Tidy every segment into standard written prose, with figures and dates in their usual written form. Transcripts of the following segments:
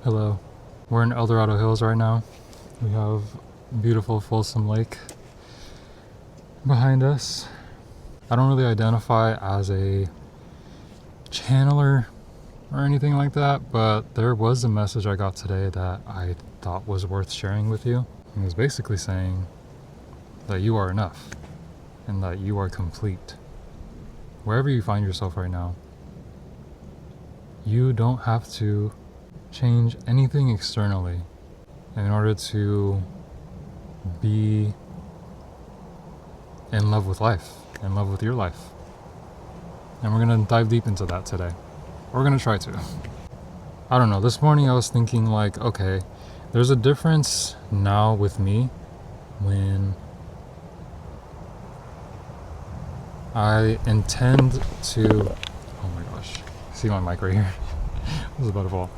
Hello. We're in El Dorado Hills right now. We have beautiful Folsom Lake behind us. I don't really identify as a channeler or anything like that, but there was a message I got today that I thought was worth sharing with you. It was basically saying that you are enough and that you are complete. Wherever you find yourself right now, you don't have to change anything externally in order to be in love with life, in love with your life. And we're gonna dive deep into that today. We're gonna try to. I don't know, this morning I was thinking like, okay, there's a difference now with me when I intend to, oh my gosh, see my mic right here? This is about to fall.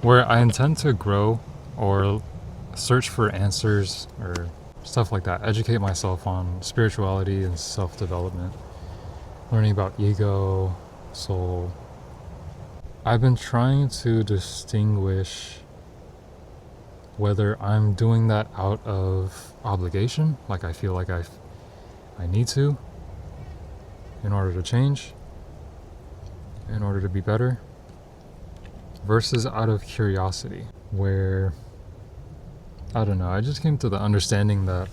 Where I intend to grow or search for answers or stuff like that, educate myself on spirituality and self-development, learning about ego, soul. I've been trying to distinguish whether I'm doing that out of obligation, like I feel like I need to in order to change, in order to be better, versus out of curiosity, where, I don't know, I just came to the understanding that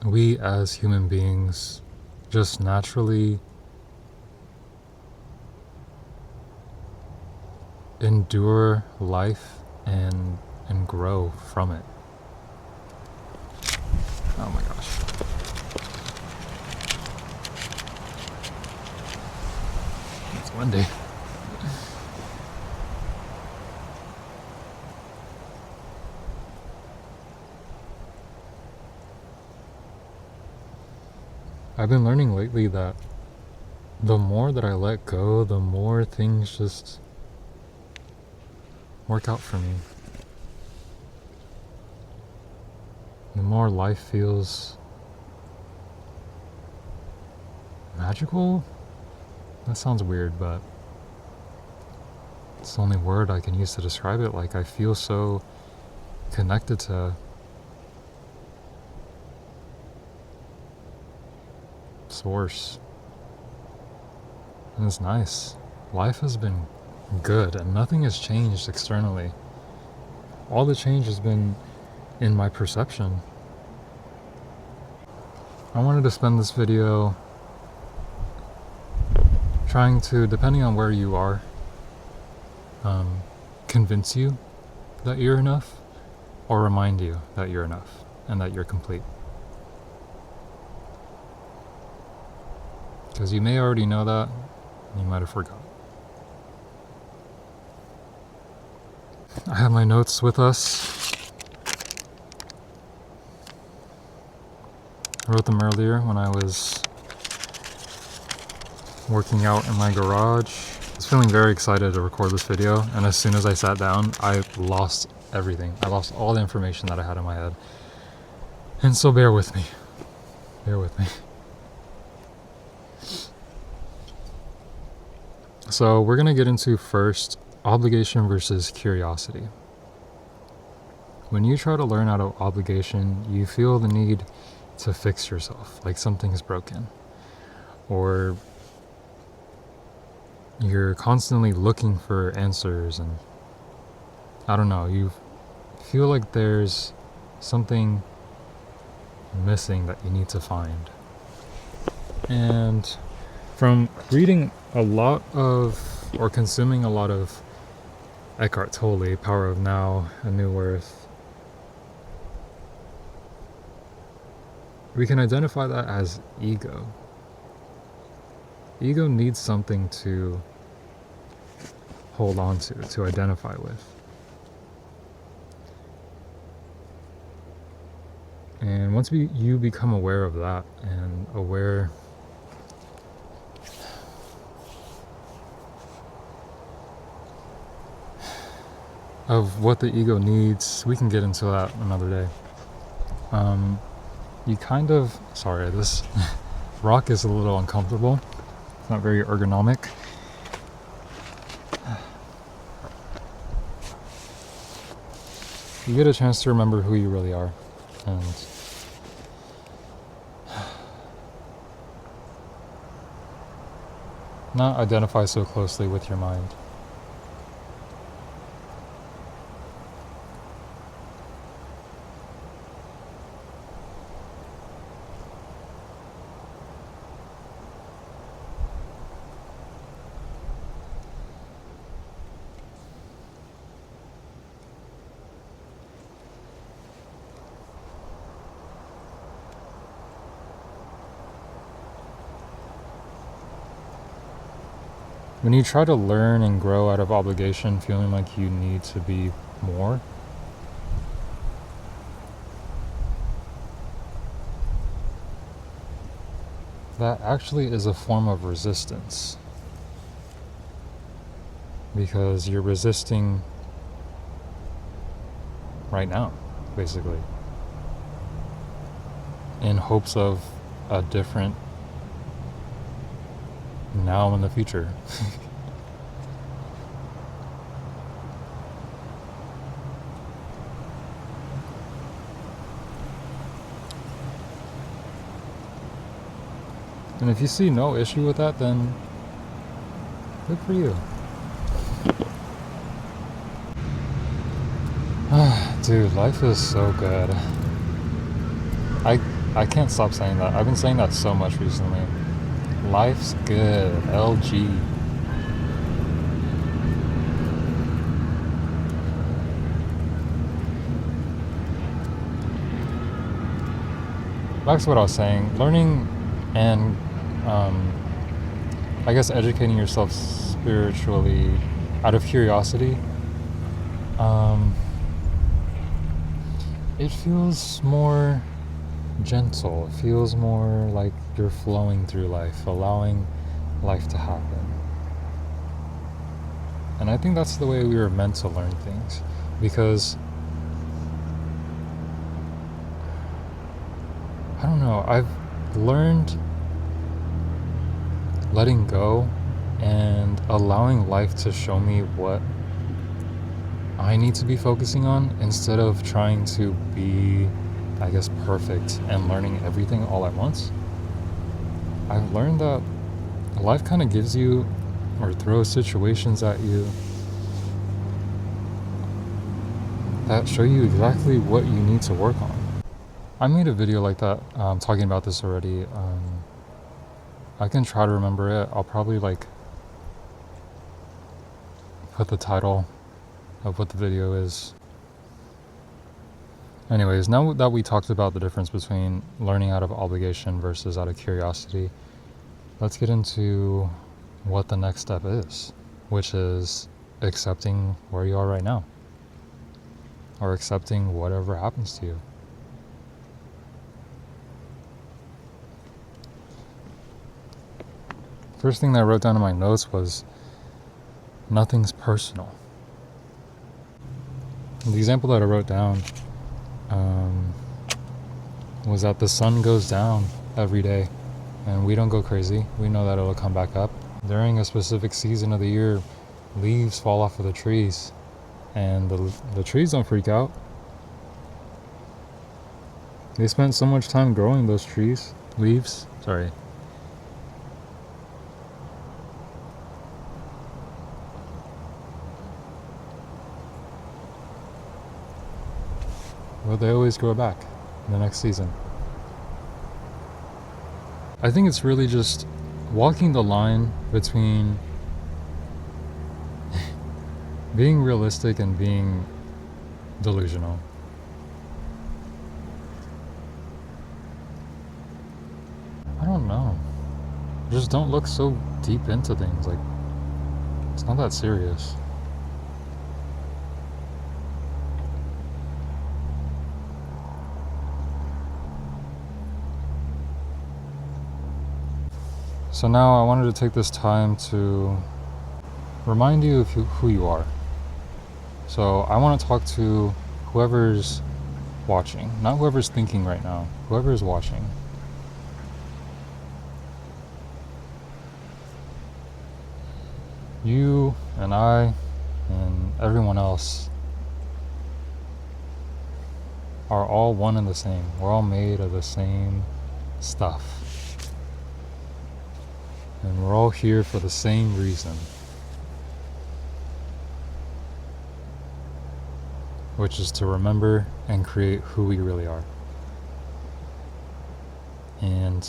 we as human beings just naturally endure life and grow from it. Oh my gosh. It's windy. I've been learning lately that the more that I let go, the more things just work out for me. The more life feels magical? That sounds weird, but it's the only word I can use to describe it. Like, I feel so connected to source. And it's nice. Life has been good and nothing has changed externally. All the change has been in my perception. I wanted to spend this video trying to, depending on where you are, convince you that you're enough or remind you that you're enough and that you're complete. Because you may already know that, and you might have forgot. I have my notes with us. I wrote them earlier when I was working out in my garage. I was feeling very excited to record this video, and as soon as I sat down, I lost everything. I lost all the information that I had in my head. And so bear with me. Bear with me. So we're gonna get into first obligation versus curiosity. When you try to learn out of obligation, you feel the need to fix yourself, like something's broken, or you're constantly looking for answers, and I don't know, you feel like there's something missing that you need to find. And from reading a lot of, or consuming a lot of Eckhart Tolle, Power of Now, A New Earth, we can identify that as ego. Ego needs something to hold on to identify with. And once you become aware of that and aware of what the ego needs, we can get into that another day. You kind of, sorry, this rock is a little uncomfortable. It's not very ergonomic. you get a chance to remember who you really are and not identify so closely with your mind. When you try to learn and grow out of obligation, feeling like you need to be more, that actually is a form of resistance. Because you're resisting right now, basically, in hopes of a different now in the future. And if you see no issue with that, then good for you. Dude, life is so good. I can't stop saying that. I've been saying that so much recently. Life's good. LG. Back to what I was saying. Learning and I guess educating yourself spiritually out of curiosity, it feels more gentle. It feels more like you're flowing through life, allowing life to happen. And I think that's the way we were meant to learn things, because I don't know, I've learned letting go and allowing life to show me what I need to be focusing on, instead of trying to be, I guess, perfect and learning everything all at once. I've learned that life kind of gives you or throws situations at you that show you exactly what you need to work on. I made a video like that talking about this already. I can try to remember it. I'll probably put the title of what the video is. Anyways, now that we talked about the difference between learning out of obligation versus out of curiosity, let's get into what the next step is, which is accepting where you are right now, or accepting whatever happens to you. First thing that I wrote down in my notes was nothing's personal. The example that I wrote down was that the sun goes down every day and we don't go crazy. We know that it'll come back up. During a specific season of the year, leaves fall off of the trees and the trees don't freak out. They spent so much time growing those leaves. Well, they always grow back in the next season. I think it's really just walking the line between being realistic and being delusional. I don't know. Just don't look so deep into things. Like, it's not that serious. So now I wanted to take this time to remind you of who you are. So I want to talk to whoever's watching, not whoever's thinking right now, whoever's watching. You and I and everyone else are all one and the same. We're all made of the same stuff. And we're all here for the same reason, which is to remember and create who we really are. And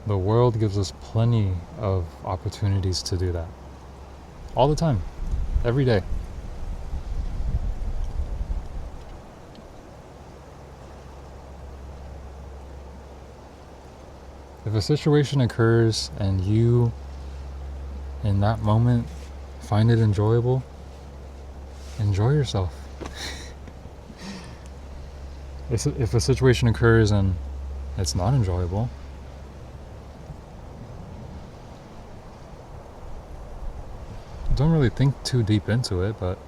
the world gives us plenty of opportunities to do that. All the time. Every day. If a situation occurs and you, in that moment, find it enjoyable, enjoy yourself. If a situation occurs and it's not enjoyable, don't really think too deep into it, but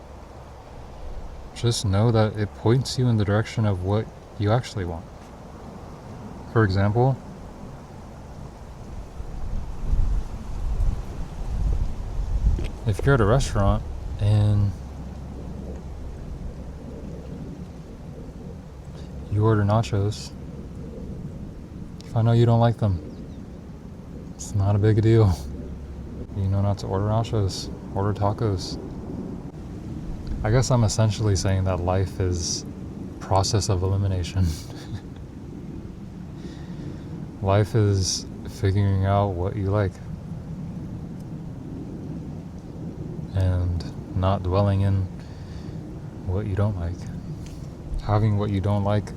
just know that it points you in the direction of what you actually want. For example, if you're at a restaurant and you order nachos, if I know you don't like them, it's not a big deal. You know not to order nachos, order tacos. I guess I'm essentially saying that life is a process of elimination. Life is figuring out what you like and not dwelling in what you don't like. Having what you don't like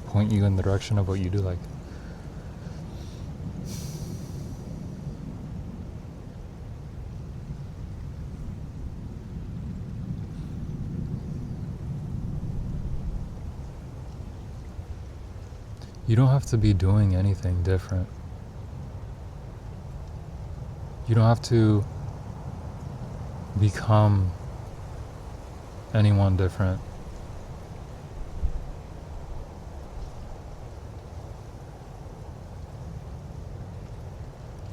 point you in the direction of what you do like. You don't have to be doing anything different. You don't have to become anyone different.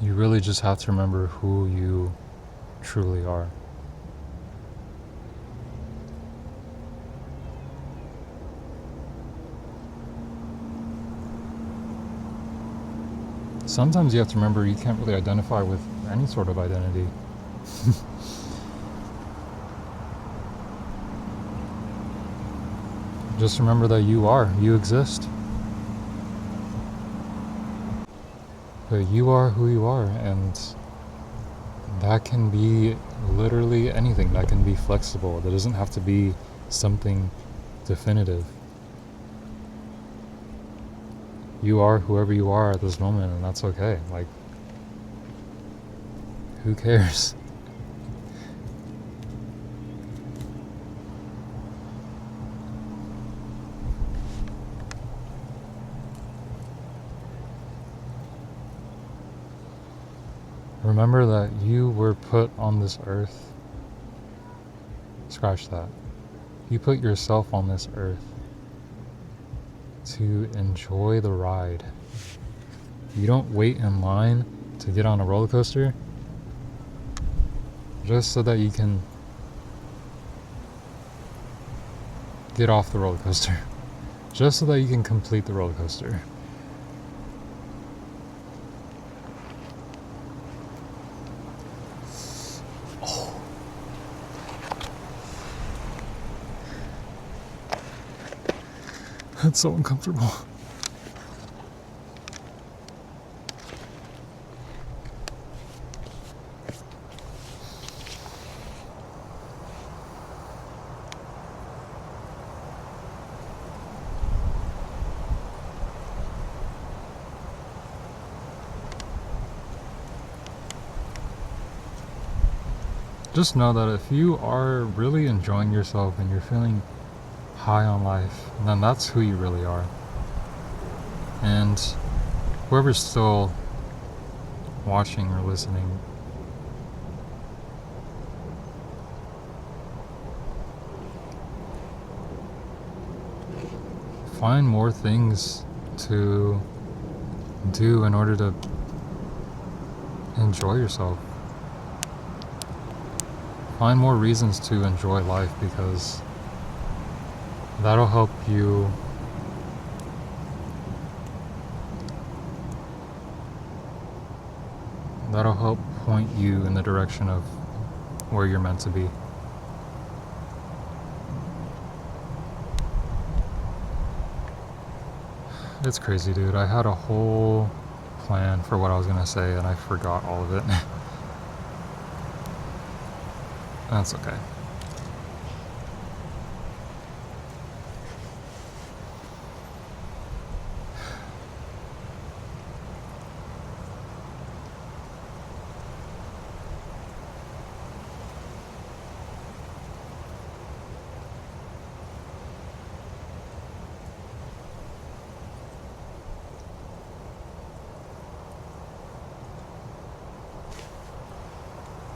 You really just have to remember who you truly are. Sometimes you have to remember you can't really identify with any sort of identity. Just remember that you exist. But you are who you are, and that can be literally anything. That can be flexible. That doesn't have to be something definitive. You are whoever you are at this moment, and that's okay. Like, who cares? Remember that you were put on this earth. Scratch that. You put yourself on this earth to enjoy the ride. You don't wait in line to get on a roller coaster just so that you can get off the roller coaster. Just so that you can complete the roller coaster. That's so uncomfortable. Just know that if you are really enjoying yourself and you're feeling high on life, then that's who you really are. And whoever's still watching or listening, find more things to do in order to enjoy yourself. Find more reasons to enjoy life, because That'll help you that'll help point you in the direction of where you're meant to be. It's crazy, dude. I had a whole plan for what I was gonna say and I forgot all of it. That's okay.